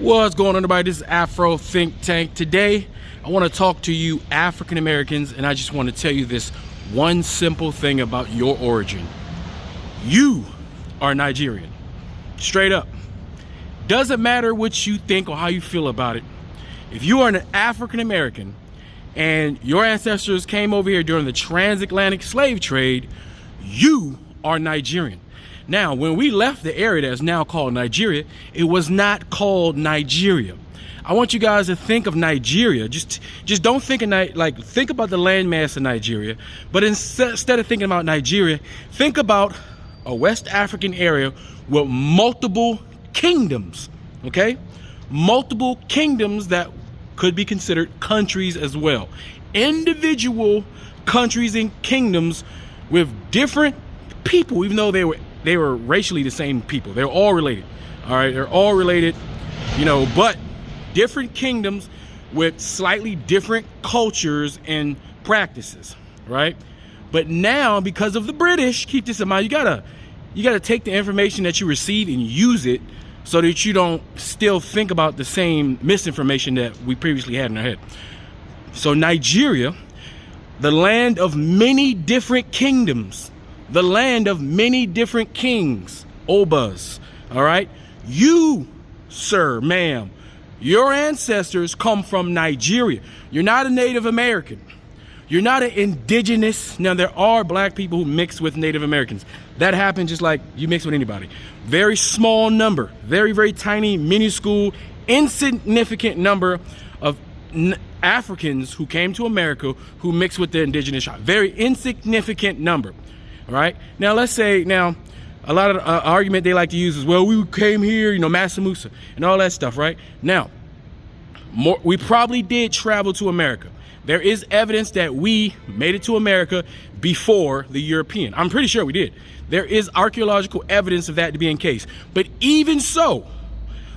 What's going on, everybody? This is Afro Think Tank. Today, I want to talk to you African Americans, and I just want to tell you this one simple thing about your origin. You are Nigerian. Straight up. Doesn't matter what you think or how you feel about it. If you are an African American and your ancestors came over here during the transatlantic slave trade, you are Nigerian. Now, when we left the area that's now called Nigeria, it was not called Nigeria. I want you guys to think of Nigeria. Just don't think of think about the landmass of Nigeria, but instead of thinking about Nigeria, think about a West African area with multiple kingdoms, okay? Multiple kingdoms that could be considered countries as well. Individual countries and kingdoms with different people, even though they were racially the same people. They're all related. All right, they're all related, you know, but different kingdoms with slightly different cultures and practices, right? But now, because of the British, keep this in mind, you gotta take the information that you receive and use it so that you don't still think about the same misinformation that we previously had in our head. So Nigeria, the land of many different kingdoms, the land of many different kings, Obas, all right? You, sir, ma'am, your ancestors come from Nigeria. You're not a Native American. You're not an indigenous. Now, there are black people who mix with Native Americans. That happens just like you mix with anybody. Very small number, very, very tiny, minuscule, insignificant number of Africans who came to America who mixed with the indigenous tribe. Very insignificant number. All right. Now, let's say a lot of the argument they like to use is, well, we came here, you know, Massa Musa and all that stuff. Right now, we probably did travel to America. There is evidence that we made it to America before the European. I'm pretty sure we did. There is archaeological evidence of that to be in case. But even so,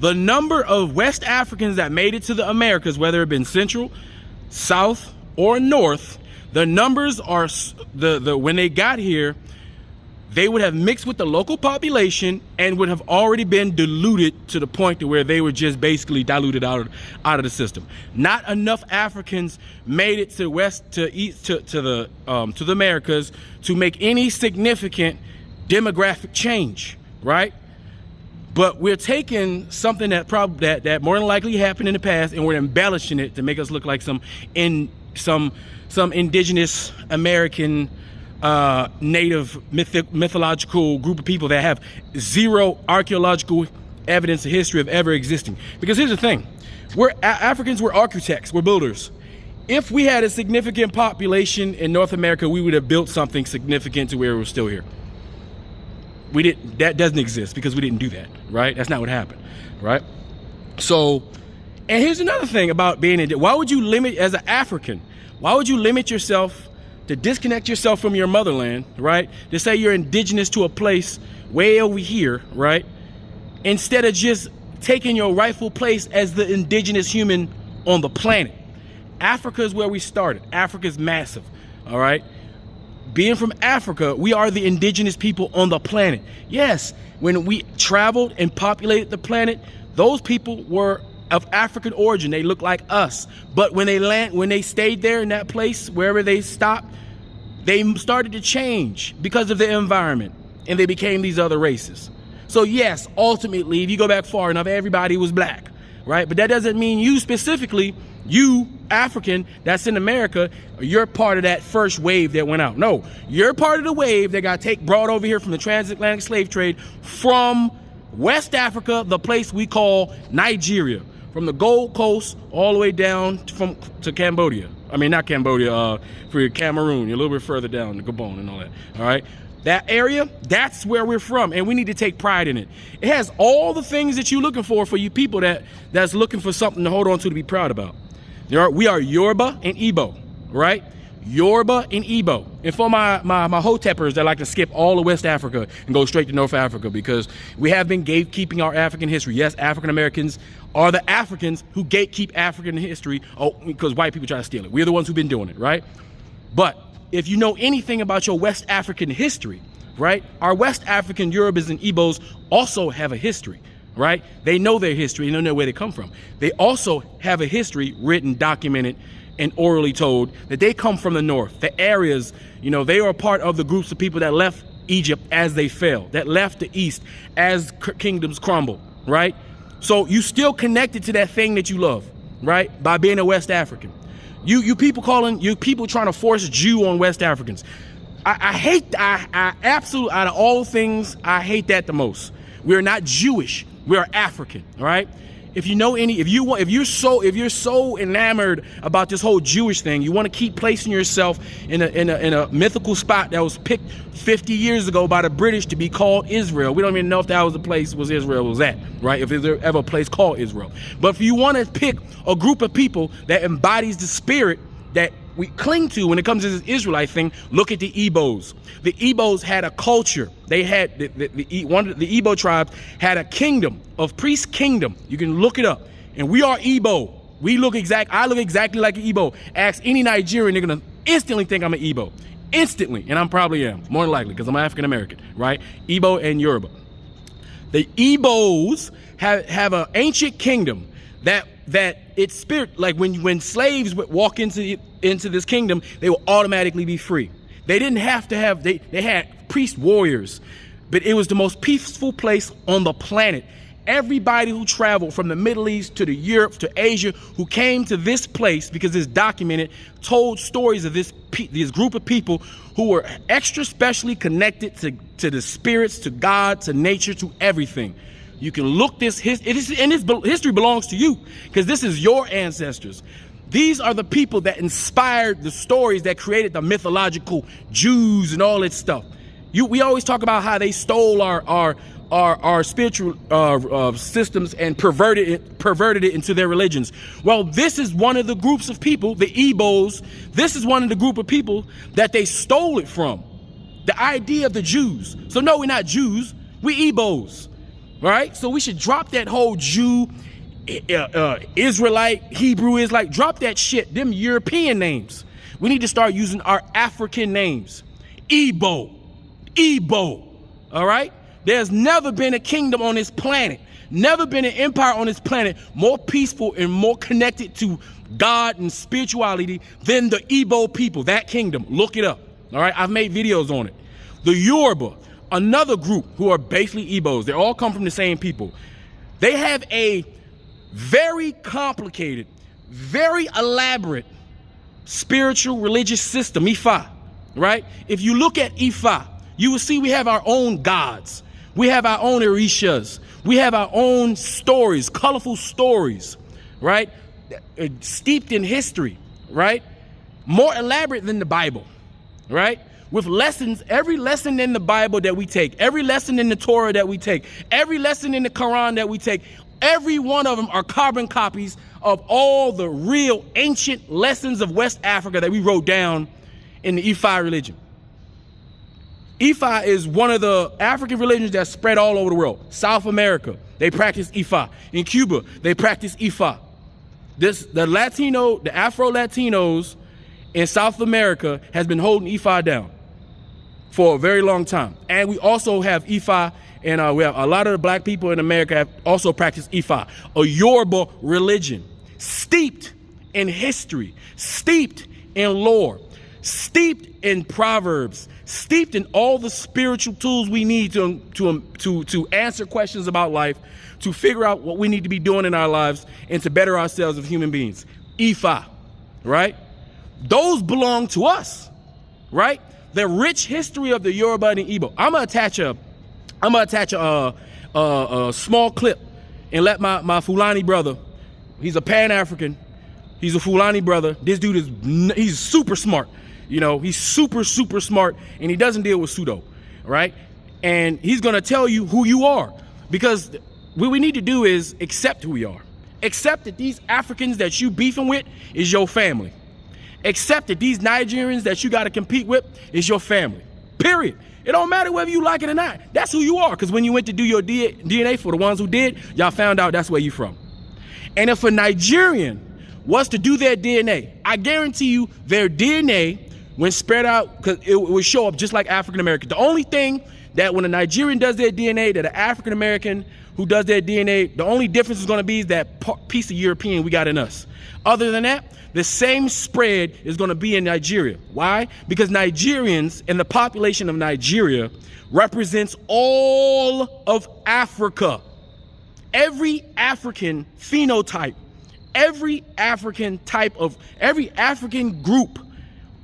the number of West Africans that made it to the Americas, whether it been Central, South, or North, the numbers are when they got here, they would have mixed with the local population and would have already been diluted to the point to where they were just basically diluted out of the system. Not enough Africans made it to the Americas to make any significant demographic change, right? But we're taking something that more than likely happened in the past, and we're embellishing it to make us look like some indigenous American native mythological group of people that have zero archaeological evidence or history of ever existing. Because here's the thing, Africans were architects, we're builders. If we had a significant population in North America, we would have built something significant to where we're still here. We didn't. That doesn't exist because we didn't do that, right? That's not what happened, right? So, and here's another thing about being why would you limit, as an African, why would you limit yourself to disconnect yourself from your motherland, right? To say you're indigenous to a place way over here, right? Instead of just taking your rightful place as the indigenous human on the planet. Africa is where we started. Africa is massive, all right? Being from Africa, we are the indigenous people on the planet. Yes, when we traveled and populated the planet, those people were of African origin. They look like us. But when they stayed there in that place, wherever they stopped, they started to change because of the environment, and they became these other races. So yes, ultimately, if you go back far enough, everybody was black, right? But that doesn't mean you specifically, you African that's in America, you're part of that first wave that went out. No, you're part of the wave that got brought over here from the transatlantic slave trade from West Africa, the place we call Nigeria, from the Gold Coast all the way down to Cambodia. I mean, not Cambodia, for Cameroon, a little bit further down, the Gabon and all that, all right? That area, that's where we're from, and we need to take pride in it. It has all the things that you're looking for you people that's looking for something to hold on to be proud about. We are Yoruba and Igbo, right? Yoruba and Igbo. And for my Hoteppers that like to skip all of West Africa and go straight to North Africa, because we have been gatekeeping our African history. Yes, African Americans are the Africans who gatekeep African history because white people try to steal it. We're the ones who've been doing it, right? But if you know anything about your West African history, right? Our West African Yorubas and Igbos also have a history, right? They know their history and they know where they come from. They also have a history written, documented, and orally told that they come from the north. The areas, you know, they are part of the groups of people that left Egypt as they fell, that left the east as kingdoms crumbled, right? So you still connected to that thing that you love, right? By being a West African. You people trying to force Jew on West Africans. I absolutely, out of all things, I hate that the most. We're not Jewish. We are African, all right? If you're so enamored about this whole Jewish thing, you want to keep placing yourself in a mythical spot that was picked 50 years ago by the British to be called Israel. We don't even know if that was the place Israel was at, right? If there's ever a place called Israel. But if you want to pick a group of people that embodies the spirit that we cling to when it comes to this Israelite thing, look at the Igbos. The Igbos had a culture. They had the Igbo tribes had a kingdom of priest kingdom. You can look it up. And we are Igbo. I look exactly like an Igbo. Ask any Nigerian, they're gonna instantly think I'm an Igbo. Instantly, and I probably am, more than likely, because I'm African American, right? Igbo and Yoruba. The Igbos have an ancient kingdom that its spirit, like when slaves would walk into this kingdom, they will automatically be free. They didn't have to have, they had priest warriors, but it was the most peaceful place on the planet. Everybody who traveled from the Middle East to the Europe to Asia who came to this place, because it's documented, told stories of this group of people who were extra specially connected to the spirits, to God, to nature, to everything. You can look this history belongs to you, because this is your ancestors. These are the people that inspired the stories that created the mythological Jews and all that stuff. We always talk about how they stole our spiritual systems and perverted it into their religions. Well, this is one of the groups of people, the Igbos. This is one of the group of people that they stole it from. The idea of the Jews. So no, we're not Jews. We Igbos. Right? So we should drop that whole Jew, Israelite, Hebrew Israelite, drop that shit, them European names. We need to start using our African names. Igbo, all right? There's never been a kingdom on this planet, never been an empire on this planet more peaceful and more connected to God and spirituality than the Igbo people, that kingdom. Look it up, all right? I've made videos on it. The Yoruba, another group who are basically Igbos. They all come from the same people. They have a very complicated, very elaborate spiritual religious system, Ifa, right? If you look at Ifa, you will see we have our own gods. We have our own Orishas. We have our own stories, colorful stories, right? Steeped in history, right? More elaborate than the Bible, right? With lessons, every lesson in the Bible that we take, every lesson in the Torah that we take, every lesson in the Quran that we take, every one of them are carbon copies of all the real ancient lessons of West Africa that we wrote down in the Ifa religion. Ifa is one of the African religions that spread all over the world. South America, they practice Ifa. In Cuba, they practice Ifa. The Afro-Latinos in South America has been holding Ifa down for a very long time. And we also have Ifa, and we have a lot of the black people in America have also practiced Ifa, a Yoruba religion, steeped in history, steeped in lore, steeped in proverbs, steeped in all the spiritual tools we need to answer questions about life, to figure out what we need to be doing in our lives, and to better ourselves as human beings. Ifa, right? Those belong to us, right? The rich history of the Yoruba and the Igbo. I'm gonna attach a small clip and let my Fulani brother. He's a Pan-African. He's a Fulani brother. This dude he's super smart. You know, he's super smart, and he doesn't deal with pseudo, right? And he's gonna tell you who you are, because what we need to do is accept who we are. Accept that these Africans that you beefing with is your family. Accept that these Nigerians that you got to compete with is your family, period. It don't matter whether you like it or not. That's who you are, because when you went to do your DNA, for the ones who did, y'all found out that's where you from. And if a Nigerian was to do their DNA, I guarantee you their DNA, when spread out, because it would show up just like African American. The only thing that when a Nigerian does their DNA, that an African American who does their DNA, the only difference is going to be that piece of European we got in us. Other than that, the same spread is going to be in Nigeria. Why? Because Nigerians and the population of Nigeria represents all of Africa. Every African phenotype, every African group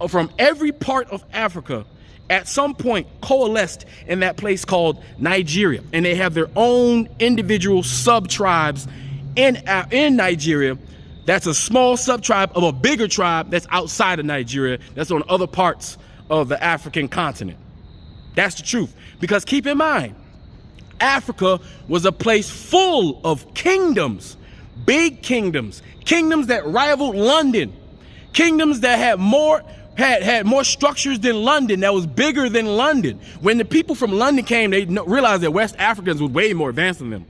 from every part of Africa at some point coalesced in that place called Nigeria. And they have their own individual sub-tribes in Nigeria. That's a small sub-tribe of a bigger tribe that's outside of Nigeria, that's on other parts of the African continent. That's the truth. Because keep in mind, Africa was a place full of kingdoms, big kingdoms, kingdoms that rivaled London, kingdoms that had more structures than London, that was bigger than London. When the people from London came, they realized that West Africans were way more advanced than them.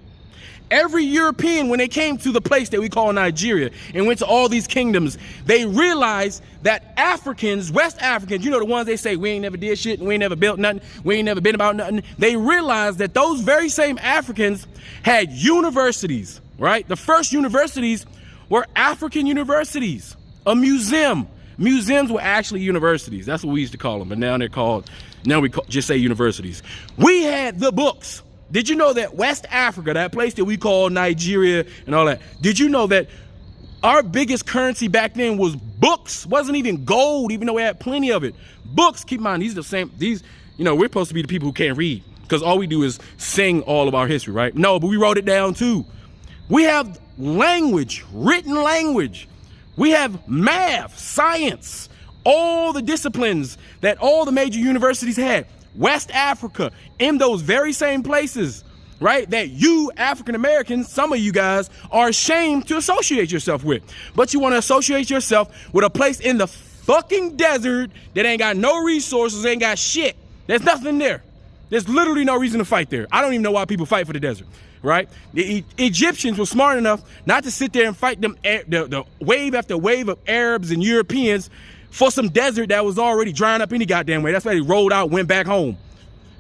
Every European, when they came to the place that we call Nigeria and went to all these kingdoms, they realized that Africans, West Africans, you know, the ones they say, we ain't never did shit, we ain't never built nothing, we ain't never been about nothing. They realized that those very same Africans had universities, right? The first universities were African universities, a museum. Museums were actually universities. That's what we used to call them, but now just say universities. We had the books. Did you know that West Africa, that place that we call Nigeria and all that, did you know that our biggest currency back then was books? Wasn't even gold, even though we had plenty of it. Books, keep in mind, these are the same, you know, we're supposed to be the people who can't read because all we do is sing all of our history, right? No, but we wrote it down too. We have language, written language. We have math, science, all the disciplines that all the major universities had. West Africa, in those very same places, right, that you African Americans, some of you guys, are ashamed to associate yourself with. But you want to associate yourself with a place in the fucking desert that ain't got no resources, ain't got shit. There's nothing there. There's literally no reason to fight there. I don't even know why people fight for the desert, right? The Egyptians were smart enough not to sit there and fight them, the wave after wave of Arabs and Europeans for some desert that was already drying up any goddamn way. That's why they rolled out, went back home,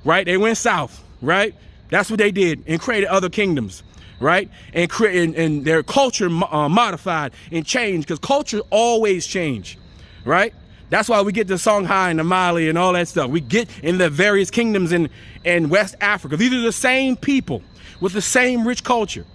right? They went south, right? That's what they did, and created other kingdoms, right? And their culture modified and changed, because culture always change, right? That's why we get the Songhai and the Mali and all that stuff. We get in the various kingdoms in West Africa. These are the same people with the same rich culture.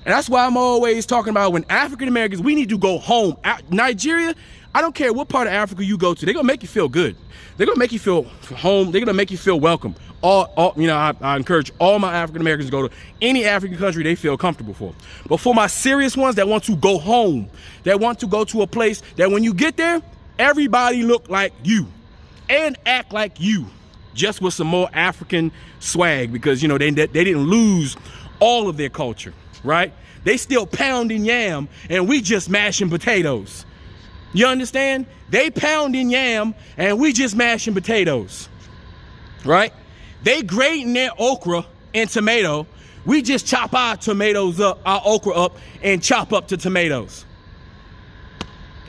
And that's why I'm always talking about when African Americans, we need to go home. Nigeria, I don't care what part of Africa you go to, they're gonna make you feel good. They're gonna make you feel home. They're gonna make you feel welcome. I encourage all my African Americans to go to any African country they feel comfortable for. But for my serious ones that want to go home, that want to go to a place that when you get there, everybody look like you and act like you, just with some more African swag, because you know they didn't lose all of their culture, right? They still pounding yam and we just mashing potatoes. You understand? They pounding yam and we just mashing potatoes, right? They grating their okra and tomato. We just chop our tomatoes up, our okra up, and chop up the tomatoes.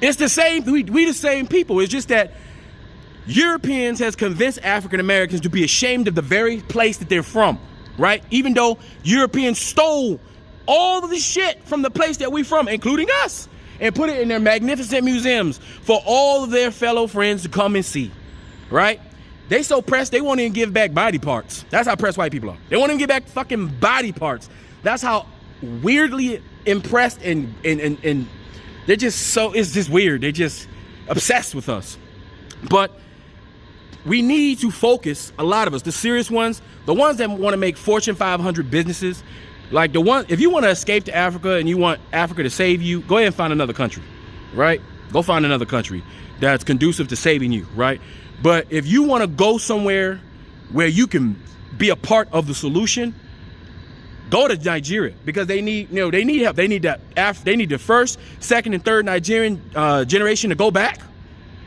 It's the same, we the same people. It's just that Europeans has convinced African Americans to be ashamed of the very place that they're from, right? Even though Europeans stole all of the shit from the place that we're from, including us, and put it in their magnificent museums for all of their fellow friends to come and see, right? They so pressed, they won't even give back body parts. That's how pressed white people are. They won't even give back fucking body parts. That's how weirdly impressed and they're just so, it's just weird. They're just obsessed with us. But we need to focus, a lot of us, the serious ones, the ones that want to make Fortune 500 businesses, like the one, if you want to escape to Africa and you want Africa to save you, go ahead and find another country, right? Go find another country that's conducive to saving you, right? But if you want to go somewhere where you can be a part of the solution, go to Nigeria, because they need, you know, they need help. They need the first, second, and third Nigerian generation to go back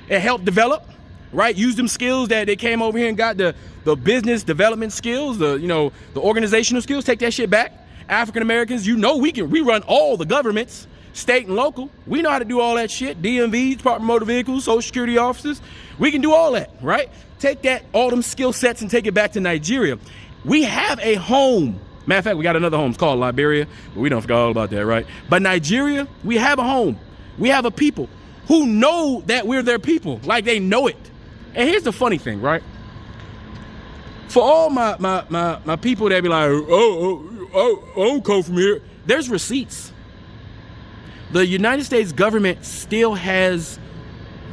and help develop, right? Use them skills that they came over here and got, the business development skills, the organizational skills. Take that shit back. African Americans, you know, we run all the governments. state and local. We know how to do all that shit. DMVs, Department of Motor Vehicles, Social Security officers. We can do all that, right? Take that, all them skill sets and take it back to Nigeria. We have a home. Matter of fact, we got another home. It's called Liberia, but we don't forget all about that, right? But Nigeria, we have a home. We have a people who know that we're their people, like they know it. And here's the funny thing, right? For all my people that be like, I don't come from here, there's receipts. The United States government still has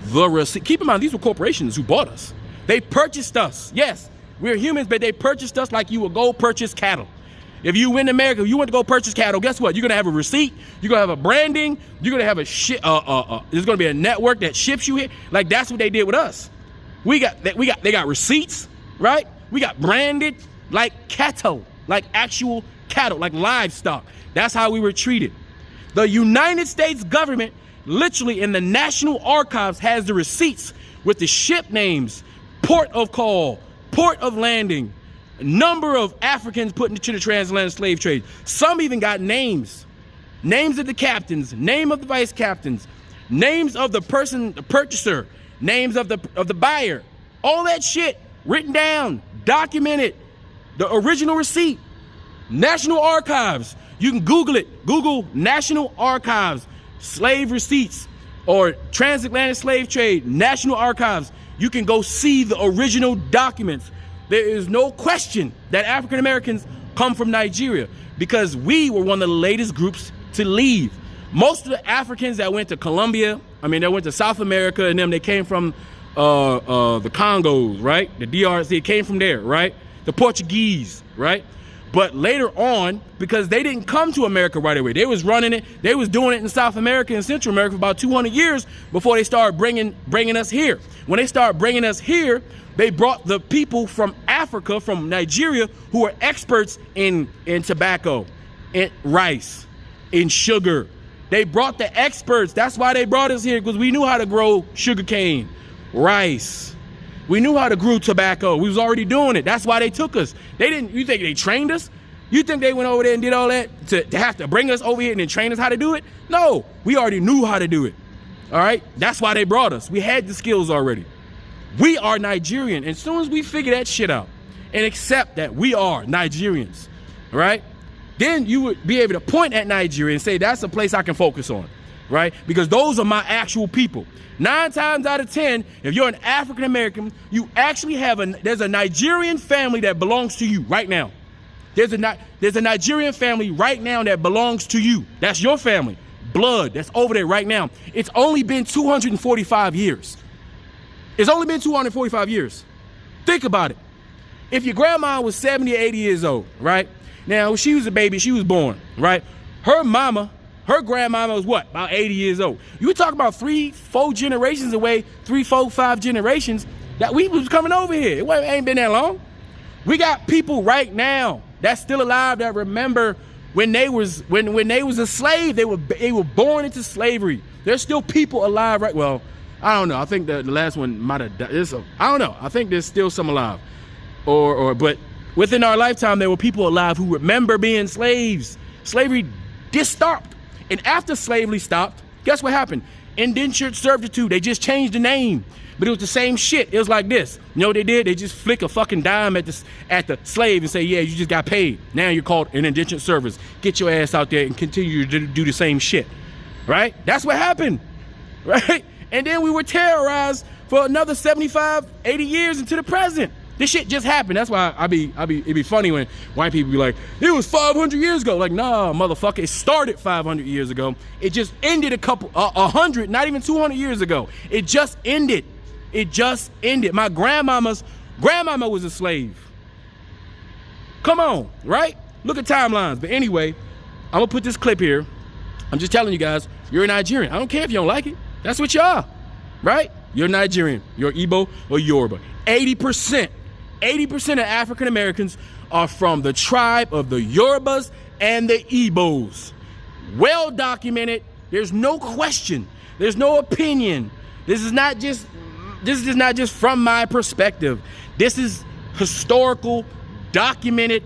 the receipt. Keep in mind, these were corporations who bought us. They purchased us. Yes, we're humans, but they purchased us like you would go purchase cattle. If you went to America, if you went to go purchase cattle, guess what? You're gonna have a receipt. You're gonna have a branding. You're gonna have a ship. There's gonna be a network that ships you here. Like that's what they did with us. They got receipts, right? We got branded like cattle, like actual cattle, like livestock. That's how we were treated. The United States government, literally in the National Archives, has the receipts with the ship names, port of call, port of landing, number of Africans put into the transatlantic slave trade. Some even got names of the captains, name of the vice captains, names of the person, the purchaser, names of the buyer, all that shit written down, documented, the original receipt. National Archives, you can Google it. Google National Archives, slave receipts, or transatlantic slave trade, National Archives. You can go see the original documents. There is no question that African Americans come from Nigeria because we were one of the latest groups to leave. Most of the Africans that went to Colombia, that went to South America, and them, they came from the Congos, right? The DRC came from there, right? The Portuguese, right? But later on, because they didn't come to America right away, they was running it, they was doing it in South America and Central America for about 200 years before they started bringing us here. When they started bringing us here, they brought the people from Africa, from Nigeria, who are experts in tobacco, in rice, in sugar. They brought the experts. That's why they brought us here, because we knew how to grow sugarcane, rice. We knew how to grow tobacco. We was already doing it. That's why they took us. They didn't, you think they trained us? You think they went over there and did all that to have to bring us over here and then train us how to do it? No, we already knew how to do it. All right? That's why they brought us. We had the skills already. We are Nigerian. And as soon as we figure that shit out and accept that we are Nigerians, right? Then you would be able to point at Nigeria and say, that's a place I can focus on, right? Because those are my actual people. 9 times out of 10, if you're an African American, you actually have there's a Nigerian family that belongs to you right now. There's a Nigerian family right now that belongs to you. That's your family. Blood, that's over there right now. It's only been 245 years. It's only been 245 years. Think about it. If your grandma was 70 or 80 years old, right? Now, when she was a baby, she was born, right? Her grandmama was what? About 80 years old. You talk about 3, 4 generations away, 3, 4, 5 generations that we was coming over here. It ain't been that long. We got people right now that's still alive that remember when they was a slave, they were born into slavery. There's still people alive, right? Well, I don't know. I think the last one might have died. I don't know. I think there's still some alive. But within our lifetime, there were people alive who remember being slaves. Slavery just stopped. And after slavery stopped, guess what happened? Indentured servitude. They just changed the name. But it was the same shit. It was like this. You know what they did? They just flick a fucking dime at the slave and say, yeah, you just got paid. Now you're called an indentured servant. Get your ass out there and continue to do the same shit. Right? That's what happened. Right? And then we were terrorized for another 75, 80 years into the present. This shit just happened. That's why it'd be funny when white people be like, it was 500 years ago. Like, nah, motherfucker, it started 500 years ago. It just ended 100, not even 200 years ago. It just ended. It just ended. My grandmama was a slave. Come on, right? Look at timelines. But anyway, I'm gonna put this clip here. I'm just telling you guys, you're a Nigerian. I don't care if you don't like it. That's what you are, right? You're Nigerian, you're Igbo or Yoruba. 80% of African Americans are from the tribe of the Yorubas and the Igbos. Well documented. There's no question. There's no opinion. This is not just from my perspective. This is historical, documented,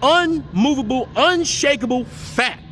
unmovable, unshakable fact.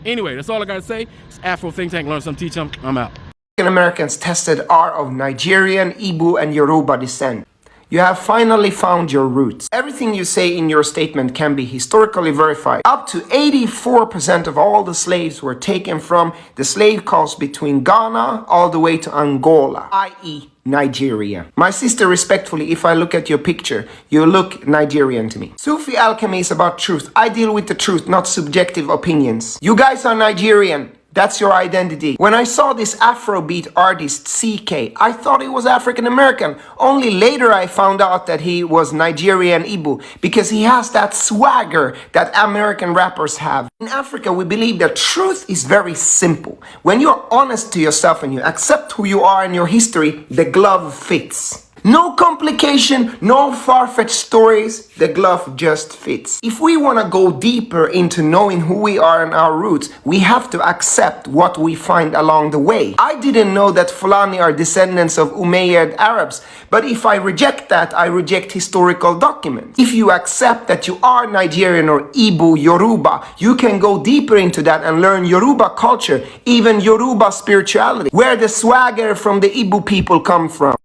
Anyway, that's all I gotta say. It's Afro Think Tank. Learn some, teach them. I'm out. African Americans tested are of Nigerian, Igbo, and Yoruba descent. You have finally found your roots. Everything you say in your statement can be historically verified. Up to 84% of all the slaves were taken from the slave coast between Ghana all the way to Angola, i.e. Nigeria. My sister, respectfully, if I look at your picture, you look Nigerian to me. Sufi alchemy is about truth. I deal with the truth, not subjective opinions. You guys are Nigerian. That's your identity. When I saw this Afrobeat artist CK, I thought he was African American. Only later I found out that he was Nigerian Igbo because he has that swagger that American rappers have. In Africa, we believe that truth is very simple. When you're honest to yourself and you accept who you are and your history, the glove fits. No complication, no far-fetched stories, the glove just fits. If we want to go deeper into knowing who we are and our roots, we have to accept what we find along the way. I didn't know that Fulani are descendants of Umayyad Arabs, but if I reject that, I reject historical documents. If you accept that you are Nigerian or Igbo, Yoruba, you can go deeper into that and learn Yoruba culture, even Yoruba spirituality, where the swagger from the Igbo people come from.